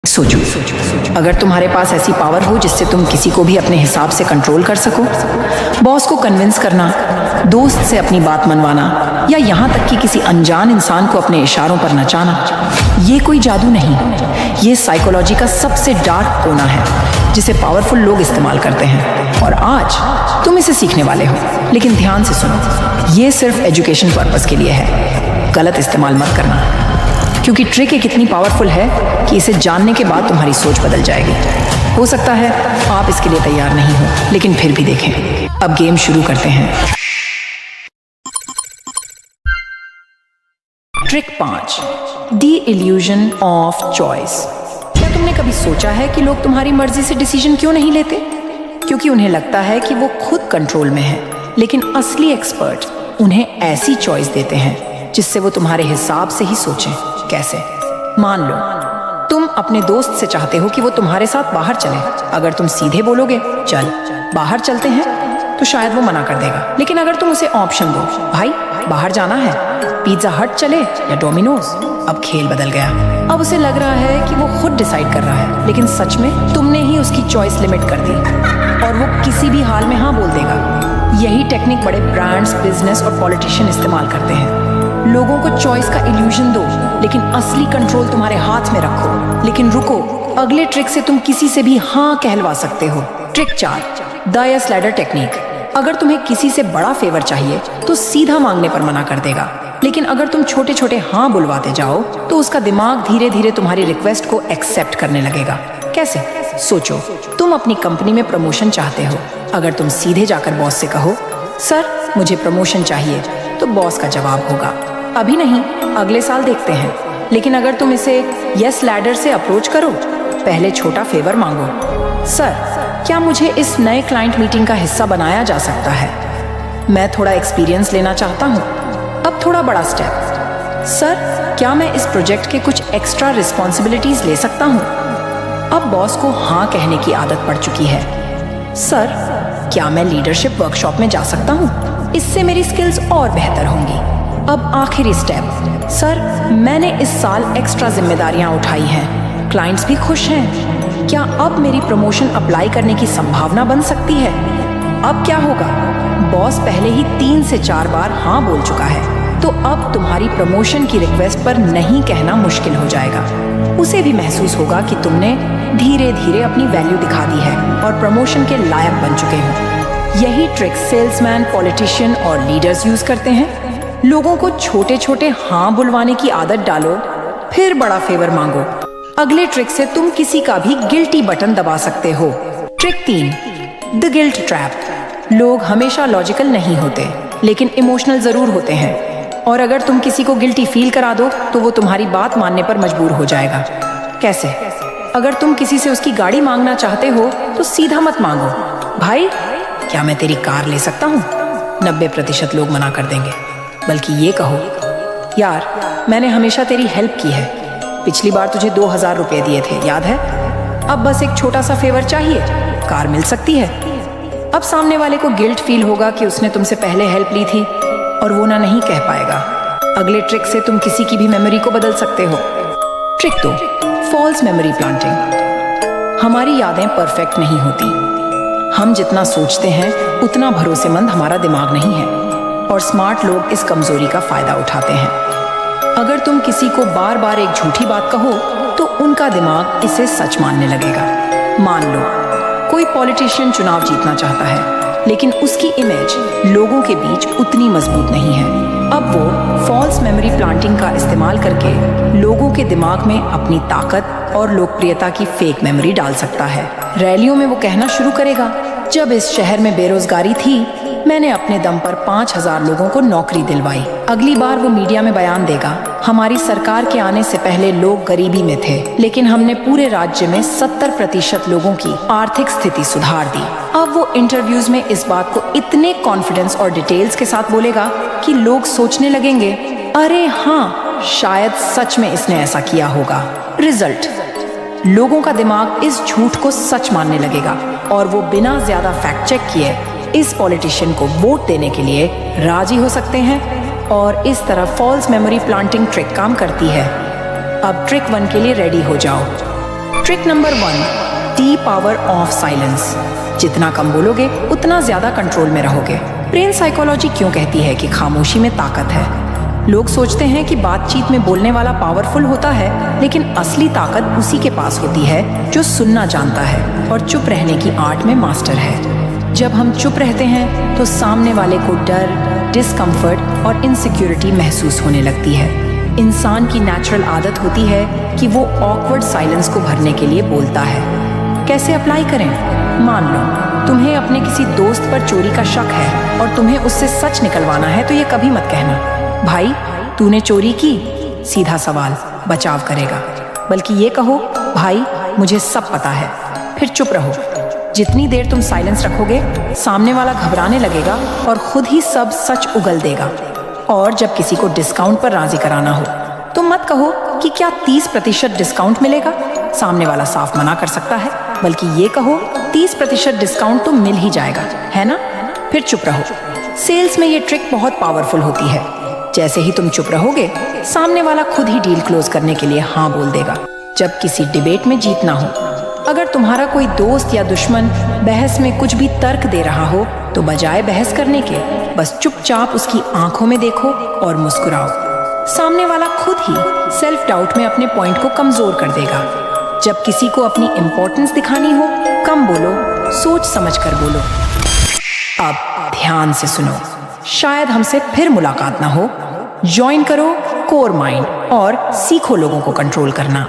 सोचो, अगर तुम्हारे पास ऐसी पावर हो जिससे तुम किसी को भी अपने हिसाब से कंट्रोल कर सको, बॉस को कन्विंस करना, दोस्त से अपनी बात मनवाना या यहाँ तक कि किसी अनजान इंसान को अपने इशारों पर नचाना, ये कोई जादू नहीं, ये साइकोलॉजी का सबसे डार्क कोना है जिसे पावरफुल लोग इस्तेमाल करते हैं। और आज तुम इसे सीखने वाले हो, लेकिन ध्यान से सुनो, ये सिर्फ एजुकेशन पर्पस के लिए है, गलत इस्तेमाल मत करना, क्योंकि ट्रिक एक इतनी पावरफुल है कि इसे जानने के बाद तुम्हारी सोच बदल जाएगी। हो सकता है आप इसके लिए तैयार नहीं हो, लेकिन फिर भी देखें। अब गेम शुरू करते हैं। Trick 5, the illusion of choice. क्या तुमने कभी सोचा है कि लोग तुम्हारी मर्जी से डिसीजन क्यों नहीं लेते? क्योंकि उन्हें लगता है कि वो खुद कंट्रोल में है, लेकिन असली एक्सपर्ट उन्हें ऐसी चॉइस देते हैं जिससे वो तुम्हारे हिसाब से ही सोचें। कैसे? मान लो तुम अपने दोस्त से चाहते हो कि वो तुम्हारे साथ बाहर चले। अगर तुम सीधे बोलोगे चल बाहर चलते हैं, तो शायद वो मना कर देगा। लेकिन अगर तुम उसे ऑप्शन दो, भाई बाहर जाना है, पिज्जा हट चले या डोमिनोज, अब खेल बदल गया। अब उसे लग रहा है कि वो खुद डिसाइड कर रहा है, लेकिन सच में तुमने ही उसकी चॉइस लिमिट कर दी और वो किसी भी हाल में हाँ बोल देगा। यही टेक्निक बड़े ब्रांड्स, बिजनेस और पॉलिटिशियन इस्तेमाल करते हैं। लोगों को चॉइस का इल्यूजन दो, लेकिन असली कंट्रोल तुम्हारे हाथ में रखो। लेकिन रुको, अगले ट्रिक से तुम किसी से भी हाँ कहलवा सकते हो। Trick 4, the yes ladder technique. अगर तुम्हें किसी से बड़ा फेवर चाहिए तो सीधा मांगने पर मना कर देगा, लेकिन अगर तुम छोटे छोटे हाँ बुलवाते जाओ तो उसका दिमाग धीरे धीरे तुम्हारी रिक्वेस्ट को एक्सेप्ट करने लगेगा। कैसे? सोचो, तुम अपनी कंपनी में प्रमोशन चाहते हो। अगर तुम सीधे जाकर बॉस से कहो सर मुझे प्रमोशन चाहिए, तो बॉस का जवाब होगा अभी नहीं, अगले साल देखते हैं। लेकिन अगर तुम इसे यस लैडर से अप्रोच करो, पहले छोटा फेवर मांगो, सर क्या मुझे इस नए क्लाइंट मीटिंग का हिस्सा बनाया जा सकता है? मैं थोड़ा एक्सपीरियंस लेना चाहता हूँ। अब थोड़ा बड़ा स्टेप, सर क्या मैं इस प्रोजेक्ट के कुछ एक्स्ट्रा रिस्पॉन्सिबिलिटीज ले सकता हूँ? अब बॉस को हाँ कहने की आदत पड़ चुकी है। सर क्या मैं लीडरशिप वर्कशॉप में जा सकता हूँ? इससे मेरी स्किल्स और बेहतर होंगी। अब आखिरी स्टेप, सर मैंने इस साल एक्स्ट्रा जिम्मेदारियां उठाई हैं, क्लाइंट्स भी खुश हैं, क्या अब मेरी प्रमोशन अप्लाई करने की संभावना बन सकती है? अब क्या होगा? बॉस पहले ही 3 से 4 बार हाँ बोल चुका है, तो अब तुम्हारी प्रमोशन की रिक्वेस्ट पर नहीं कहना मुश्किल हो जाएगा। उसे भी महसूस होगा कि तुमने धीरे धीरे अपनी वैल्यू दिखा दी है और प्रमोशन के लायक बन चुके हो। यही ट्रिक सेल्समैन, पॉलिटिशियन और लीडर्स यूज करते हैं। लोगों को छोटे छोटे हाँ बुलवाने की आदत डालो, फिर बड़ा फेवर मांगो। अगले ट्रिक से तुम किसी का भी गिल्टी बटन दबा सकते हो। Trick 3, the guilt trap. लोग हमेशा लॉजिकल नहीं होते, लेकिन इमोशनल जरूर होते हैं, और अगर तुम किसी को गिल्टी फील करा दो तो वो तुम्हारी बात मानने पर मजबूर हो जाएगा। कैसे? अगर तुम किसी से उसकी गाड़ी मांगना चाहते हो तो सीधा मत मांगो, भाई क्या मैं तेरी कार ले सकता हूँ? 90% लोग मना कर देंगे। बल्कि ये कहो, यार मैंने हमेशा तेरी हेल्प की है, पिछली बार तुझे 2000 रुपये दिए थे, याद है? अब बस एक छोटा सा फेवर चाहिए, कार मिल सकती है। अब सामने वाले को गिल्ट फील होगा कि उसने तुमसे पहले हेल्प ली थी और वो ना नहीं कह पाएगा। अगले ट्रिक से तुम किसी की भी मेमोरी को बदल सकते हो। Trick 2, false memory planting. हमारी यादें परफेक्ट नहीं होती। हम जितना सोचते हैं उतना भरोसेमंद हमारा दिमाग नहीं है, और स्मार्ट लोग इस कमजोरी का फायदा उठाते हैं। अगर तुम किसी को बार बार एक झूठी बात कहो तो उनका दिमाग इसे सच मानने लगेगा। मान लो कोई पॉलिटिशियन चुनाव जीतना चाहता है, लेकिन उसकी इमेज लोगों के बीच उतनी मजबूत नहीं है। अब वो फॉल्स मेमोरी प्लांटिंग का इस्तेमाल करके लोगों के दिमाग में अपनी ताकत और लोकप्रियता की फेक मेमोरी डाल सकता है। रैलियों में वो कहना शुरू करेगा, जब इस शहर में बेरोजगारी थी मैंने अपने दम पर 5000 लोगों को नौकरी दिलवाई। अगली बार वो मीडिया में बयान देगा, हमारी सरकार के आने से पहले लोग गरीबी में थे, लेकिन हमने पूरे राज्य में 70% लोगों की आर्थिक स्थिति सुधार दी। अब वो इंटरव्यूज में इस बात को इतने कॉन्फिडेंस और डिटेल्स के साथ बोलेगा कि लोग सोचने लगेंगे, अरे हाँ शायद सच में इसने ऐसा किया होगा। रिजल्ट, लोगों का दिमाग इस झूठ को सच मानने लगेगा और वो बिना ज्यादा फैक्ट चेक किए इस पॉलिटिशियन को वोट देने के लिए राजी हो सकते हैं, और इस तरह फॉल्स मेमोरी प्लांटिंग ट्रिक काम करती है। अब ट्रिक 1 के लिए रेडी हो जाओ। Trick number 1, D power of silence. जितना कम बोलोगे उतना ज्यादा कंट्रोल में रहोगे। ब्रेन साइकोलॉजी क्यों कहती है कि खामोशी में ताकत है? लोग सोचते हैं कि बातचीत में बोलने वाला पावरफुल होता है, लेकिन असली ताकत उसी के पास होती है जो सुनना जानता है और चुप रहने की आर्ट में मास्टर है। जब हम चुप रहते हैं तो सामने वाले को डर, डिस्कम्फर्ट और इनसिक्योरिटी महसूस होने लगती है। इंसान की नेचुरल आदत होती है कि वो ऑकवर्ड साइलेंस को भरने के लिए बोलता है। कैसे अप्लाई करें? मान लो तुम्हें अपने किसी दोस्त पर चोरी का शक है और तुम्हें उससे सच निकलवाना है, तो ये कभी मत कहना भाई तूने चोरी की। सीधा सवाल बचाव करेगा। बल्कि ये कहो भाई मुझे सब पता है। फिर चुप रहो। जितनी देर तुम साइलेंस रखोगे, सामने वाला घबराने लगेगा और खुद ही सब सच उगल देगा। और जब किसी को डिस्काउंट पर राजी कराना हो तो मत कहो कि क्या 30% डिस्काउंट मिलेगा। सामने वाला साफ मना कर सकता है। बल्कि ये कहो 30% डिस्काउंट तो मिल ही जाएगा, है ना? फिर चुप रहो। सेल्स में ये ट्रिक बहुत पावरफुल होती है। जैसे ही तुम चुप रहोगे, सामने वाला खुद ही डील क्लोज करने के लिए हाँ बोल देगा। जब किसी डिबेट में जीतना हो, अगर तुम्हारा कोई दोस्त या दुश्मन बहस में कुछ भी तर्क दे रहा हो, तो बजाय बहस करने के बस चुपचाप उसकी आंखों में देखो और मुस्कुराओ। सामने वाला खुद ही सेल्फ डाउट में अपने पॉइंट को कमजोर कर देगा। जब किसी को अपनी इंपॉर्टेंस दिखानी हो, कम बोलो, सोच समझ कर बोलो। अब ध्यान से सुनो। शायद हमसे फिर मुलाकात ना हो। ज्वाइन करो कोर माइंड और सीखो लोगों को कंट्रोल करना।